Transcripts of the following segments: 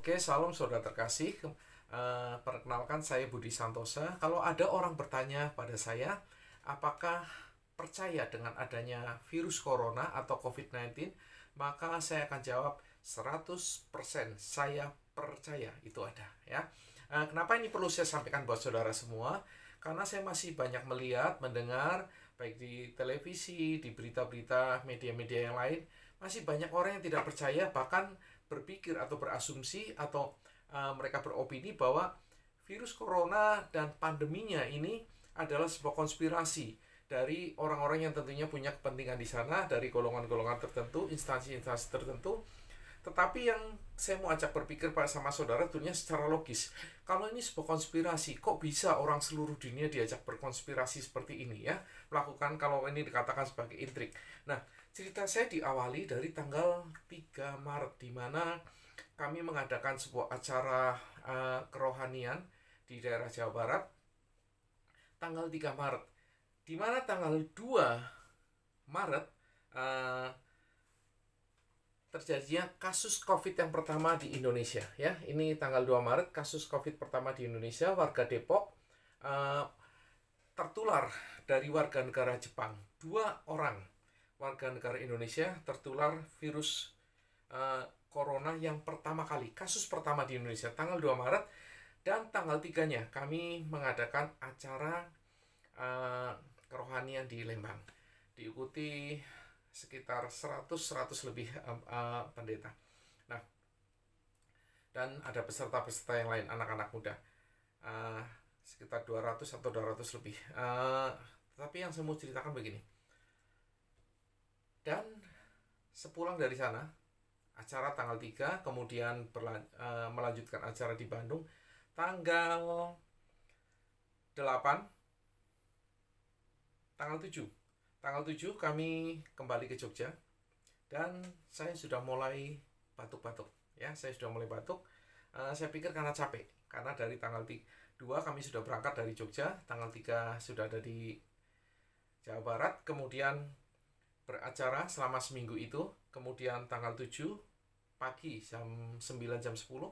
Oke, salam saudara terkasih. Perkenalkan saya Budi Santosa. Kalau ada orang bertanya pada saya, apakah percaya dengan adanya virus corona atau COVID-19, maka saya akan jawab 100% saya percaya itu ada, ya. Kenapa ini perlu saya sampaikan buat saudara semua? Karena saya masih banyak melihat, mendengar, baik di televisi, di berita-berita, media-media yang lain, masih banyak orang yang tidak percaya, bahkan berpikir atau berasumsi atau mereka beropini bahwa virus corona dan pandeminya ini adalah sebuah konspirasi dari orang-orang yang tentunya punya kepentingan di sana, dari golongan-golongan tertentu, instansi-instansi tertentu. Tetapi yang saya mau ajak berpikir sama saudara tentunya secara logis. Kalau ini sebuah konspirasi, kok bisa orang seluruh dunia diajak berkonspirasi seperti ini, ya? Melakukan, kalau ini dikatakan sebagai intrik. Nah, cerita saya diawali dari tanggal 3 Maret, di mana kami mengadakan sebuah acara kerohanian di daerah Jawa Barat. Tanggal 3 Maret. Di mana tanggal 2 Maret terjadinya kasus COVID yang pertama di Indonesia, ya. Ini tanggal 2 Maret kasus COVID pertama di Indonesia. Warga Depok tertular dari warga negara Jepang. 2 orang warga negara Indonesia tertular virus corona yang pertama kali, kasus pertama di Indonesia, tanggal 2 Maret. Dan tanggal 3-nya kami mengadakan acara kerohanian di Lembang. Diikuti sekitar 100 lebih pendeta. Nah, dan ada peserta-peserta yang lain, anak-anak muda, sekitar 200 atau 200 lebih. Tapi yang saya mau ceritakan begini. Dan sepulang dari sana, acara tanggal 3, kemudian melanjutkan acara di Bandung tanggal 8, tanggal 7 kami kembali ke Jogja, dan saya sudah mulai batuk-batuk, ya. Saya sudah mulai batuk. Saya pikir karena capek, karena dari tanggal 2 kami sudah berangkat dari Jogja, tanggal 3 sudah ada di Jawa Barat, kemudian beracara selama seminggu itu, kemudian tanggal 7 pagi jam 9, jam 10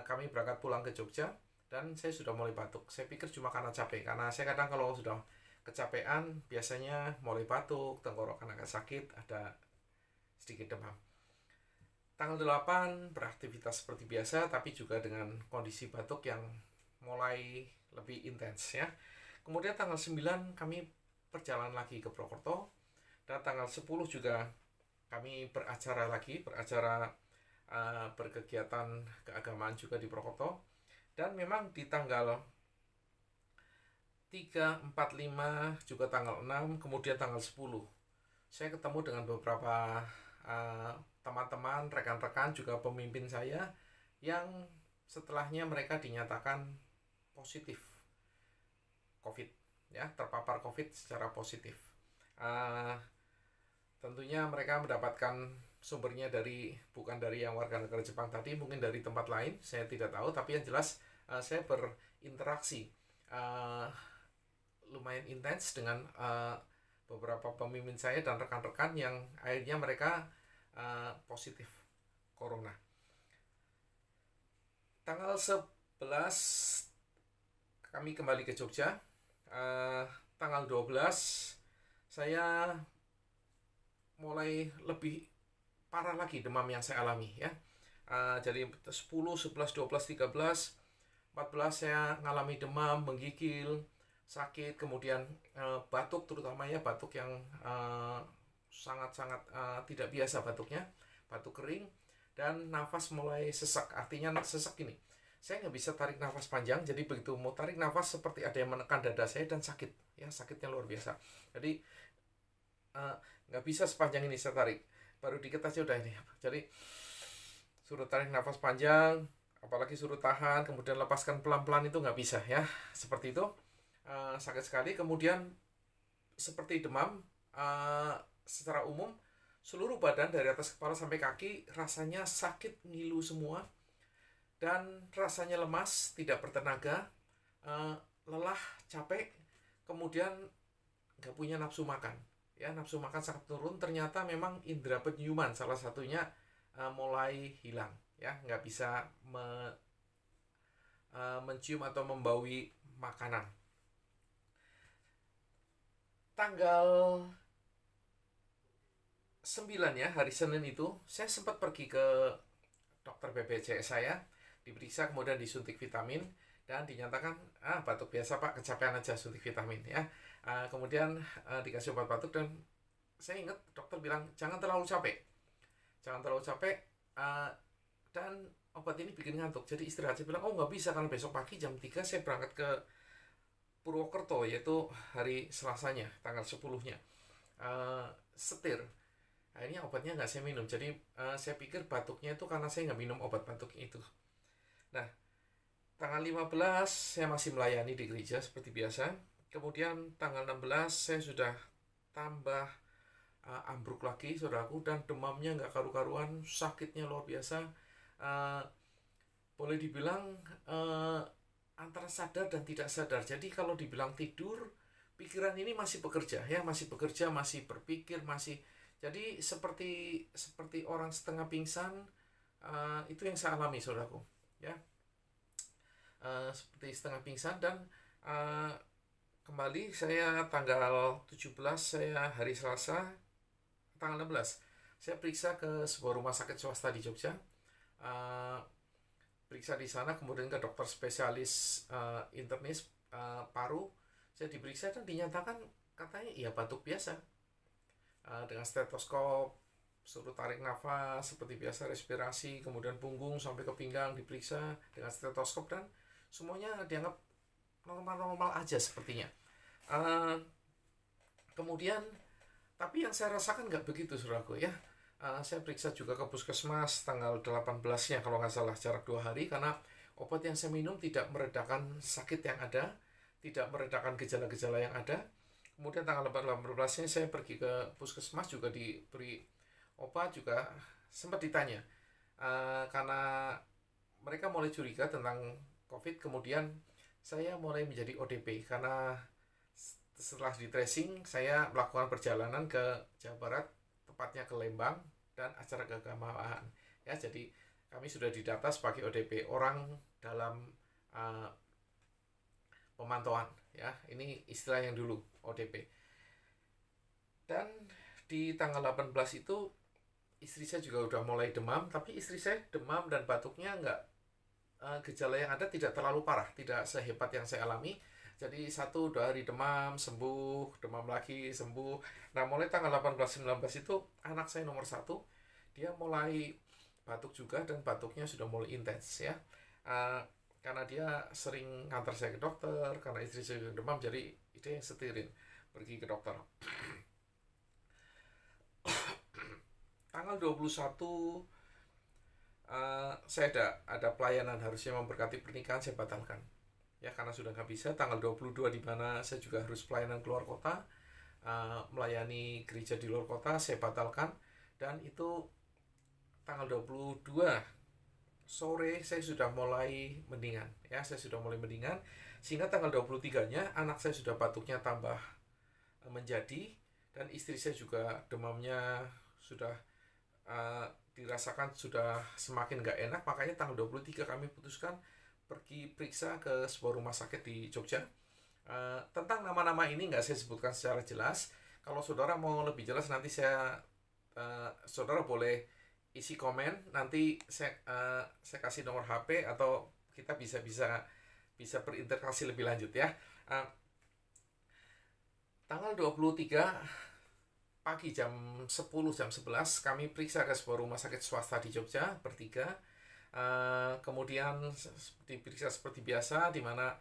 kami berangkat pulang ke Jogja, dan saya sudah mulai batuk. Saya pikir cuma karena capek, karena saya kadang kalau sudah kecapean biasanya mulai batuk, tenggorokan agak sakit, ada sedikit demam. Tanggal 8 beraktivitas seperti biasa, tapi juga dengan kondisi batuk yang mulai lebih intens, ya. Kemudian tanggal 9 kami perjalanan lagi ke Purwokerto, dan tanggal 10 juga kami beracara lagi, berkegiatan keagamaan juga di Purwokerto. Dan memang di tanggal 3, 4, 5, juga tanggal 6, kemudian tanggal 10, saya ketemu dengan beberapa teman-teman, rekan-rekan, juga pemimpin saya, yang setelahnya mereka dinyatakan positif COVID, ya, terpapar COVID secara positif. Tentunya mereka mendapatkan sumbernya bukan dari yang warga negara Jepang tadi, mungkin dari tempat lain, saya tidak tahu. Tapi yang jelas saya berinteraksi lumayan intens dengan beberapa pemimpin saya dan rekan-rekan yang akhirnya mereka positif corona. Tanggal 11 kami kembali ke Jogja. Tanggal 12 saya mulai lebih parah lagi demam yang saya alami, ya. Jadi 10, 11, 12, 13, 14 saya ngalami demam, menggigil, sakit, kemudian batuk, terutama ya batuk yang sangat-sangat tidak biasa batuknya, batuk kering, dan nafas mulai sesak. Artinya sesak ini, saya nggak bisa tarik nafas panjang, jadi begitu mau tarik nafas seperti ada yang menekan dada saya, dan sakit, ya, sakitnya luar biasa. Jadi nggak bisa sepanjang ini saya tarik, baru dikit aja udah ini. Jadi suruh tarik nafas panjang, apalagi suruh tahan, kemudian lepaskan pelan-pelan, itu nggak bisa, ya, seperti itu. Sakit sekali. Kemudian seperti demam secara umum, seluruh badan dari atas kepala sampai kaki rasanya sakit, ngilu semua, dan rasanya lemas, tidak bertenaga, lelah, capek, kemudian nggak punya nafsu makan, ya. Nafsu makan sangat turun. Ternyata memang indera penciuman salah satunya mulai hilang. ya, nggak bisa mencium atau membaui makanan. Tanggal 9 ya, hari Senin itu, saya sempat pergi ke dokter BPJS saya, diperiksa kemudian disuntik vitamin, dan dinyatakan, batuk biasa Pak, kecapean aja suntik vitamin ya. Kemudian dikasih obat batuk, dan saya ingat dokter bilang, jangan terlalu capek. Jangan terlalu capek, dan obat ini bikin ngantuk, jadi istirahat. Saya bilang, oh nggak bisa, karena besok pagi jam 3 saya berangkat ke Purwokerto, yaitu hari Selasanya, tanggal 10-nya. Setir. Akhirnya obatnya nggak saya minum. Jadi saya pikir batuknya itu karena saya nggak minum obat batuk itu. Nah, tanggal 15 saya masih melayani di gereja seperti biasa. Kemudian tanggal 16 saya sudah tambah ambruk lagi, saudaraku, dan demamnya nggak karu-karuan, sakitnya luar biasa. Boleh dibilang antara sadar dan tidak sadar. Jadi kalau dibilang tidur, pikiran ini masih bekerja ya, masih bekerja, masih berpikir, masih. Jadi seperti orang setengah pingsan, itu yang saya alami, saudaraku, ya. Seperti setengah pingsan, dan kembali saya tanggal 17, saya hari Selasa, tanggal 16, saya periksa ke sebuah rumah sakit swasta di Jogja. Periksa di sana, kemudian ke dokter spesialis internis paru. Saya diperiksa dan dinyatakan katanya ya batuk biasa. Dengan stetoskop, suruh tarik nafas seperti biasa, respirasi, kemudian punggung sampai ke pinggang diperiksa dengan stetoskop, dan semuanya dianggap normal-normal aja sepertinya. Kemudian, tapi yang saya rasakan nggak begitu, saudaraku ya. Saya periksa juga ke puskesmas tanggal 18-nya kalau nggak salah, jarak 2 hari, karena obat yang saya minum tidak meredakan sakit yang ada, tidak meredakan gejala-gejala yang ada. Kemudian tanggal 18-nya saya pergi ke puskesmas, juga diberi obat, juga sempat ditanya. Karena mereka mulai curiga tentang COVID, kemudian saya mulai menjadi ODP, karena setelah di tracing, saya melakukan perjalanan ke Jawa Barat, tepatnya ke Lembang, dan acara keagamaan. Ya, jadi kami sudah didata sebagai ODP, orang dalam pemantauan. Ya, ini istilah yang dulu, ODP. Dan di tanggal 18 itu, istri saya juga udah mulai demam, tapi istri saya demam dan batuknya enggak, gejala yang ada tidak terlalu parah, tidak sehebat yang saya alami. Jadi 1-2 hari demam, sembuh, demam lagi, sembuh. Nah, mulai tanggal 18-19 itu, anak saya nomor 1, dia mulai batuk juga, dan batuknya sudah mulai intens ya. Karena dia sering ngantar saya ke dokter, karena istri saya juga demam, jadi dia yang setirin pergi ke dokter. Tanggal 21, saya ada pelayanan harusnya memberkati pernikahan, saya batalkan. Ya, karena sudah nggak bisa. Tanggal 22 di mana saya juga harus pelayanan keluar kota, melayani gereja di luar kota, saya batalkan. Dan itu tanggal 22 sore saya sudah mulai mendingan. Ya, saya sudah mulai mendingan. Sehingga tanggal 23-nya anak saya sudah batuknya tambah menjadi, dan istri saya juga demamnya sudah dirasakan sudah semakin nggak enak. Makanya tanggal 23 kami putuskan pergi periksa ke sebuah rumah sakit di Jogja. Tentang nama-nama ini nggak saya sebutkan secara jelas. Kalau saudara mau lebih jelas, nanti saudara boleh isi komen. Nanti saya kasih nomor HP, atau kita bisa berinteraksi lebih lanjut ya. Tanggal 23 pagi jam 10, jam 11 kami periksa ke sebuah rumah sakit swasta di Jogja bertiga. Kemudian diperiksa seperti biasa, di mana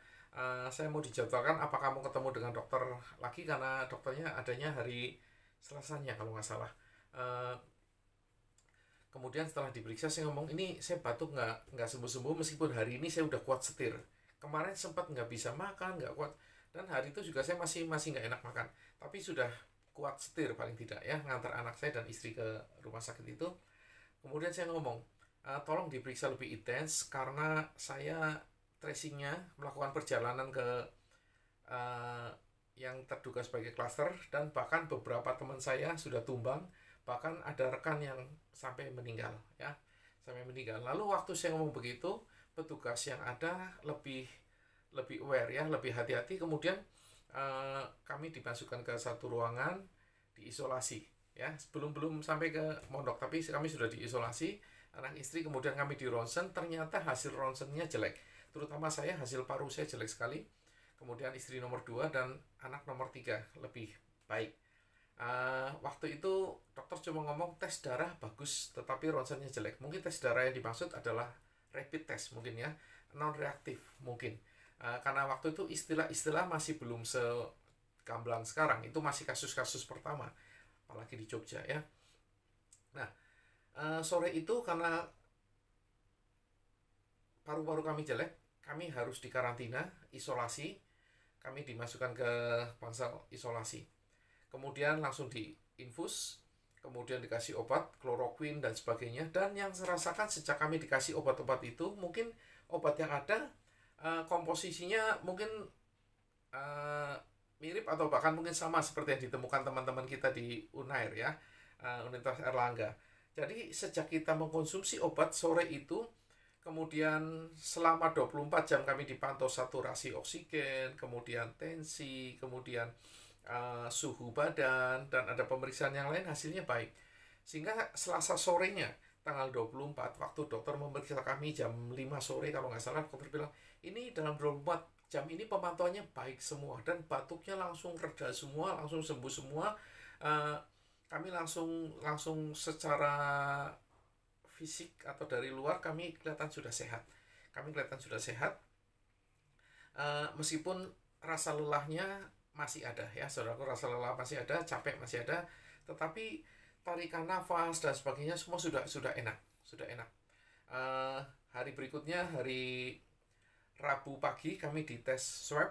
saya mau dijadwalkan apakah mau ketemu dengan dokter lagi, karena dokternya adanya hari Selasanya kalau nggak salah. Kemudian setelah diperiksa, saya ngomong, ini saya batuk nggak sembuh-sembuh, meskipun hari ini saya udah kuat setir. Kemarin sempat nggak bisa makan, nggak kuat, dan hari itu juga saya masih nggak enak makan, tapi sudah kuat setir paling tidak ya, ngantar anak saya dan istri ke rumah sakit itu. Kemudian saya ngomong, tolong diperiksa lebih intens, karena saya tracingnya melakukan perjalanan ke yang terduga sebagai klaster, dan bahkan beberapa teman saya sudah tumbang, bahkan ada rekan yang sampai meninggal ya. sampai meninggal. Lalu waktu saya ngomong begitu, petugas yang ada lebih lebih aware ya, lebih hati-hati. Kemudian kami dimasukkan ke satu ruangan, diisolasi ya, belum sampai ke mondok, tapi kami sudah diisolasi, anak istri. Kemudian kami di ronsen, ternyata hasil ronsennya jelek, terutama saya, hasil paru saya jelek sekali. Kemudian istri nomor 2 dan anak nomor 3 lebih baik. Waktu itu dokter cuma ngomong tes darah bagus, tetapi ronsennya jelek. Mungkin tes darah yang dimaksud adalah rapid test mungkin ya, non reaktif mungkin. Karena waktu itu istilah-istilah masih belum segamblang sekarang, itu masih kasus-kasus pertama, apalagi di Jogja ya. Nah, sore itu karena paru-paru kami jelek, kami harus dikarantina, isolasi. Kami dimasukkan ke pansel isolasi. Kemudian langsung diinfus, kemudian dikasih obat, kloroquine dan sebagainya. Dan yang saya rasakan sejak kami dikasih obat-obat itu, mungkin obat yang ada komposisinya mungkin mirip atau bahkan mungkin sama seperti yang ditemukan teman-teman kita di Unair ya, Universitas Erlangga. Jadi sejak kita mengkonsumsi obat sore itu, kemudian selama 24 jam kami dipantau saturasi oksigen, kemudian tensi, kemudian suhu badan, dan ada pemeriksaan yang lain, hasilnya baik. Sehingga Selasa sorenya, tanggal 24, waktu dokter memeriksa kami jam 5 sore, kalau nggak salah, dokter bilang, ini dalam 24 jam ini pemantauannya baik semua, dan batuknya langsung reda semua, langsung sembuh semua. Kami langsung secara fisik atau dari luar kami kelihatan sudah sehat. Meskipun rasa lelahnya masih ada ya, saudaraku, rasa lelah masih ada, capek masih ada, tetapi tarikan nafas dan sebagainya semua sudah enak. Hari berikutnya, hari Rabu pagi, kami dites swab.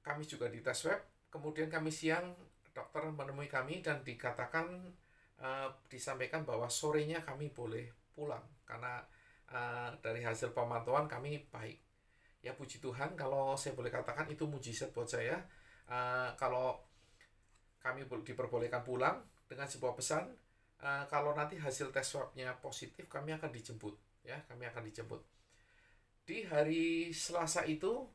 Kami juga dites swab. Kemudian kami siang, dokter menemui kami dan disampaikan bahwa sorenya kami boleh pulang karena dari hasil pemantauan kami baik. Ya puji Tuhan, kalau saya boleh katakan itu mujizat buat saya. Kalau kami diperbolehkan pulang dengan sebuah pesan, kalau nanti hasil tes swabnya positif, kami akan dijemput. Ya, kami akan dijemput. Di hari Selasa itu,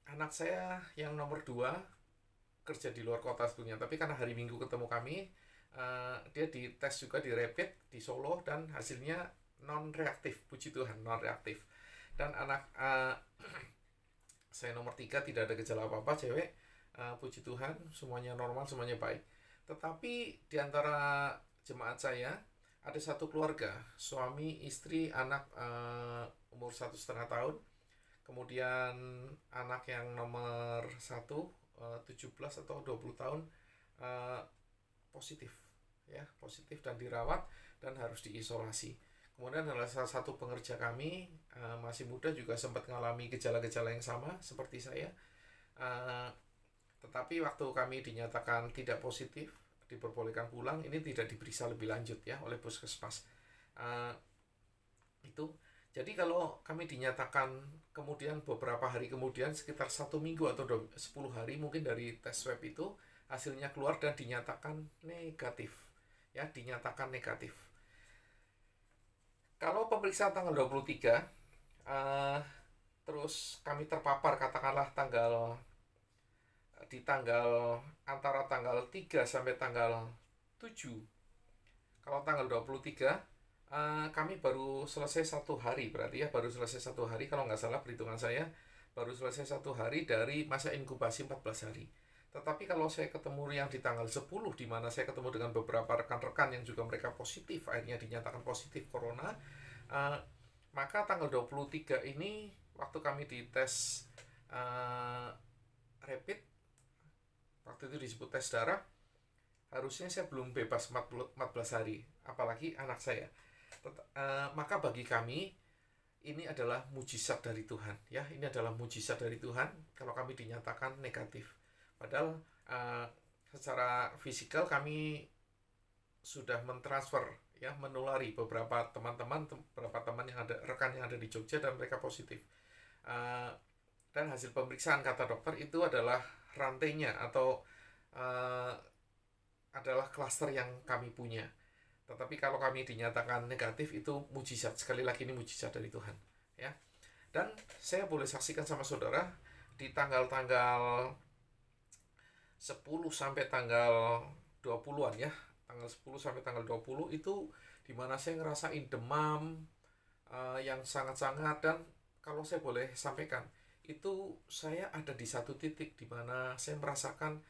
anak saya yang nomor 2 kerja di luar kota sebetulnya, tapi karena hari Minggu ketemu kami, dia dites juga di rapid di Solo dan hasilnya non reaktif, puji Tuhan, non reaktif. Dan anak saya nomor 3 tidak ada gejala apa-apa, cewek, puji Tuhan, semuanya normal, semuanya baik. Tetapi di antara jemaat saya ada satu keluarga, suami, istri, anak umur 1,5 tahun, kemudian anak yang nomor 1 17 atau 20 tahun positif dan dirawat dan harus diisolasi. Kemudian adalah salah satu pengerja kami, masih muda, juga sempat mengalami gejala-gejala yang sama seperti saya. Tetapi waktu kami dinyatakan tidak positif, diperbolehkan pulang, ini tidak diperiksa lebih lanjut ya oleh puskesmas. Itu. Jadi kalau kami dinyatakan kemudian beberapa hari kemudian, sekitar 1 minggu atau 10 hari mungkin dari tes swab itu, hasilnya keluar dan dinyatakan negatif. Ya, dinyatakan negatif. Kalau pemeriksaan tanggal 23, terus kami terpapar katakanlah antara tanggal 3 sampai tanggal 7. Kalau tanggal 23, kami baru selesai 1 hari, berarti ya, baru selesai 1 hari, kalau nggak salah perhitungan saya, baru selesai 1 hari dari masa inkubasi 14 hari. Tetapi kalau saya ketemu yang di tanggal 10, di mana saya ketemu dengan beberapa rekan-rekan yang juga mereka positif, akhirnya dinyatakan positif corona, maka tanggal 23 ini, waktu kami dites rapid, waktu itu disebut tes darah, harusnya saya belum bebas 14 hari, apalagi anak saya. Maka bagi kami, ini adalah mujizat dari Tuhan. Ya, ini adalah mujizat dari Tuhan kalau kami dinyatakan negatif. Padahal secara fisikal kami sudah mentransfer, ya, menulari beberapa teman yang ada, rekan yang ada di Jogja, dan mereka positif. Dan hasil pemeriksaan kata dokter itu adalah rantainya atau adalah klaster yang kami punya. Tetapi kalau kami dinyatakan negatif, itu mujizat. Sekali lagi, ini mujizat dari Tuhan, ya. Dan saya boleh saksikan sama saudara, di tanggal-tanggal 10 sampai tanggal 20-an ya, tanggal 10 sampai tanggal 20 itu dimana saya ngerasain demam yang sangat-sangat. Dan kalau saya boleh sampaikan, itu saya ada di satu titik di mana saya merasakan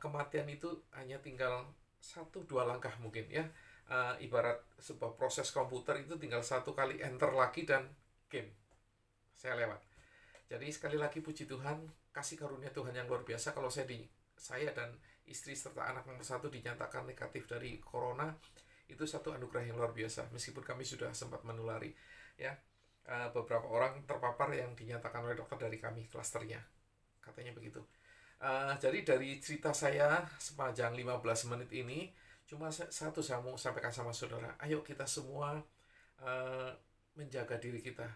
kematian itu hanya tinggal 1-2 langkah mungkin ya. Ibarat sebuah proses komputer itu tinggal 1 kali enter lagi dan game, saya lewat. Jadi sekali lagi puji Tuhan, kasih karunia Tuhan yang luar biasa. Kalau saya dan istri serta anak nomor 1 dinyatakan negatif dari corona, itu satu anugerah yang luar biasa. Meskipun kami sudah sempat menulari, ya, beberapa orang terpapar yang dinyatakan oleh dokter dari kami klasternya, katanya begitu. Jadi dari cerita saya sepanjang 15 menit ini, cuma satu saya mau sampaikan sama saudara. Ayo kita semua menjaga diri kita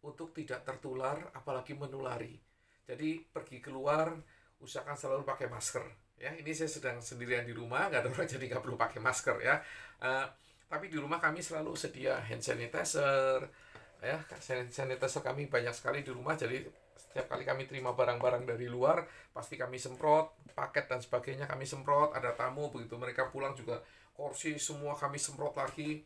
untuk tidak tertular, apalagi menulari. Jadi pergi keluar, usahakan selalu pakai masker. Ya, ini saya sedang sendirian di rumah, nggak ada orang, jadi nggak perlu pakai masker ya. Tapi di rumah kami selalu sedia hand sanitizer. Ya, hand sanitizer kami banyak sekali di rumah. Jadi setiap kali kami terima barang-barang dari luar, pasti kami semprot, paket dan sebagainya kami semprot. Ada tamu, begitu mereka pulang juga kursi semua kami semprot lagi.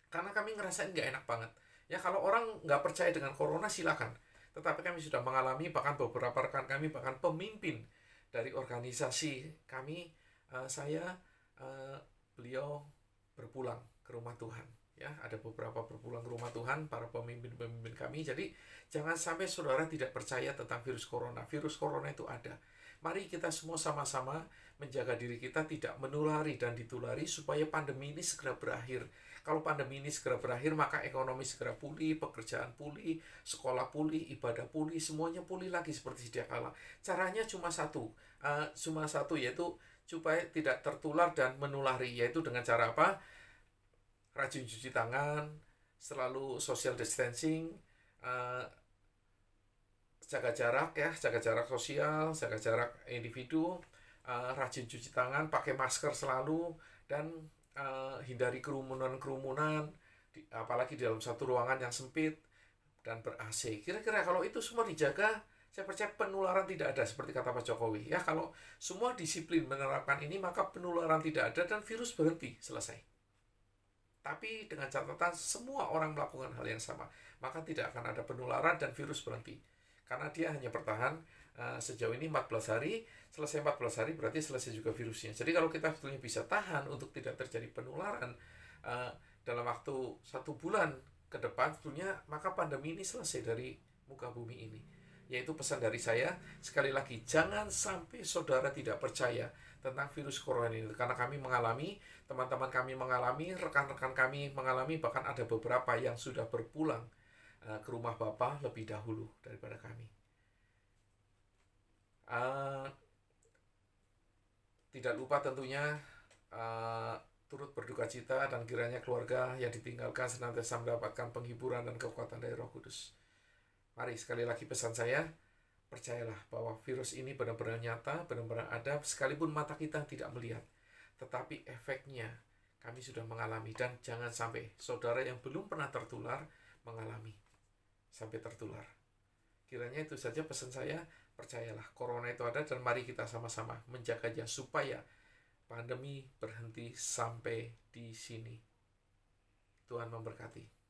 Karena kami ngerasain nggak enak banget. Ya, kalau orang nggak percaya dengan corona silakan. Tetapi kami sudah mengalami, bahkan beberapa rekan kami, bahkan pemimpin dari organisasi kami, beliau berpulang ke rumah Tuhan. Ya, ada beberapa berpulang ke rumah Tuhan, para pemimpin-pemimpin kami. Jadi jangan sampai saudara tidak percaya tentang virus corona. Virus corona itu ada. Mari kita semua sama-sama menjaga diri kita tidak menulari dan ditulari supaya pandemi ini segera berakhir. Kalau pandemi ini segera berakhir, maka ekonomi segera pulih, pekerjaan pulih, sekolah pulih, ibadah pulih, semuanya pulih lagi seperti sedia kala. Caranya cuma satu, yaitu supaya tidak tertular dan menulari, yaitu dengan cara apa? Rajin cuci tangan, selalu social distancing, jaga jarak ya, jaga jarak sosial, jaga jarak individu, rajin cuci tangan, pakai masker selalu, dan hindari kerumunan-kerumunan, apalagi di dalam satu ruangan yang sempit dan ber-AC. Kira-kira kalau itu semua dijaga, saya percaya penularan tidak ada, seperti kata Pak Jokowi. Ya, kalau semua disiplin menerapkan ini, maka penularan tidak ada dan virus berhenti, selesai. Tapi dengan catatan semua orang melakukan hal yang sama, maka tidak akan ada penularan dan virus berhenti. Karena dia hanya bertahan sejauh ini 14 hari, selesai 14 hari berarti selesai juga virusnya. Jadi kalau kita sebetulnya bisa tahan untuk tidak terjadi penularan dalam waktu 1 bulan ke depan, sebetulnya maka pandemi ini selesai dari muka bumi ini. Yaitu pesan dari saya, sekali lagi, jangan sampai saudara tidak percaya tentang virus corona ini. Karena kami mengalami, teman-teman kami mengalami, rekan-rekan kami mengalami, bahkan ada beberapa yang sudah berpulang ke rumah Bapa lebih dahulu daripada kami. Tidak lupa tentunya turut berduka cita, dan kiranya keluarga yang ditinggalkan senantiasa mendapatkan penghiburan dan kekuatan dari Roh Kudus. Mari sekali lagi pesan saya, percayalah bahwa virus ini benar-benar nyata, benar-benar ada, sekalipun mata kita tidak melihat. Tetapi efeknya kami sudah mengalami, dan jangan sampai saudara yang belum pernah tertular mengalami sampai tertular. Kiranya itu saja pesan saya. Percayalah, corona itu ada, dan mari kita sama-sama menjaganya supaya pandemi berhenti sampai di sini. Tuhan memberkati.